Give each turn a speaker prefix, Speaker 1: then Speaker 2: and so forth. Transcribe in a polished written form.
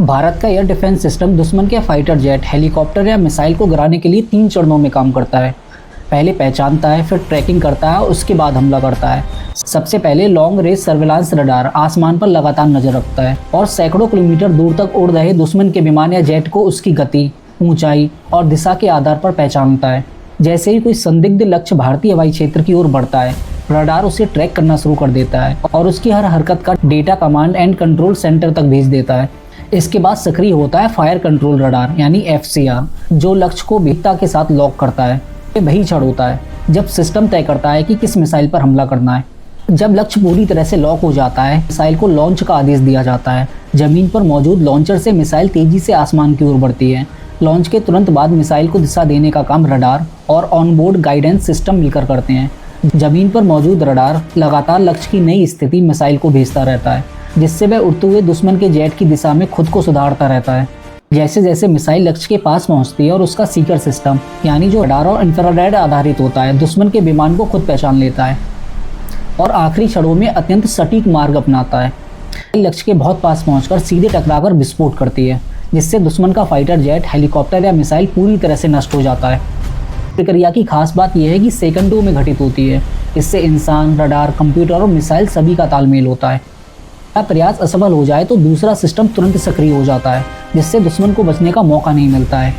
Speaker 1: भारत का air defence system दुश्मन के फाइटर जेट, हेलीकॉप्टर या मिसाइल को गिराने के लिए 3 चरणों में काम करता है। पहले पहचानता है, फिर ट्रैकिंग करता है, उसके बाद हमला करता है। सबसे पहले लॉन्ग रेंज सर्विलांस रडार आसमान पर लगातार नजर रखता है और सैकड़ों किलोमीटर दूर तक उड़ रहे दुश्मन के विमान या जेट को उसकी गति, ऊंचाई और दिशा के आधार पर पहचानता है। जैसे ही कोई संदिग्ध लक्ष्य भारतीय हवाई क्षेत्र की ओर बढ़ता है, रडार उसे ट्रैक करना शुरू कर देता है और उसकी हर हरकत का data command and control centre तक भेज देता है। इसके बाद सक्रिय होता है फायर कंट्रोल रडार यानी FCR, जो लक्ष्य को वेगता के साथ लॉक करता है। वही क्षण होता है जब सिस्टम तय करता है कि किस मिसाइल पर हमला करना है। जब लक्ष्य पूरी तरह से लॉक हो जाता है, मिसाइल को लॉन्च का आदेश दिया जाता है। जमीन पर मौजूद लॉन्चर से मिसाइल तेजी से आसमान की ओर बढ़ती है। लॉन्च के तुरंत बाद मिसाइल को दिशा देने का काम रडार और ऑनबोर्ड गाइडेंस सिस्टम मिलकर करते हैं। जमीन पर मौजूद रडार लगातार लक्ष्य की नई स्थिति मिसाइल को भेजता रहता है, जिससे वह उड़ते हुए दुश्मन के जेट की दिशा में खुद को सुधारता रहता है। जैसे जैसे मिसाइल लक्ष्य के पास पहुंचती है और उसका सीकर सिस्टम यानी जो रडार और इंफ्रारेड आधारित होता है, दुश्मन के विमान को खुद पहचान लेता है और आखिरी क्षणों में अत्यंत सटीक मार्ग अपनाता है। लक्ष्य के बहुत पास पहुंचकर सीधे टकराकर विस्फोट करती है, जिससे दुश्मन का फाइटर जेट, हेलीकॉप्टर या मिसाइल पूरी तरह से नष्ट हो जाता है। प्रक्रिया की खास बात यह है कि सेकंडों में घटित होती है। इससे इंसान, रडार, कंप्यूटर और मिसाइल सभी का तालमेल होता है। प्रयास असफल हो जाए तो दूसरा सिस्टम तुरंत सक्रिय हो जाता है, जिससे दुश्मन को बचने का मौका नहीं मिलता है।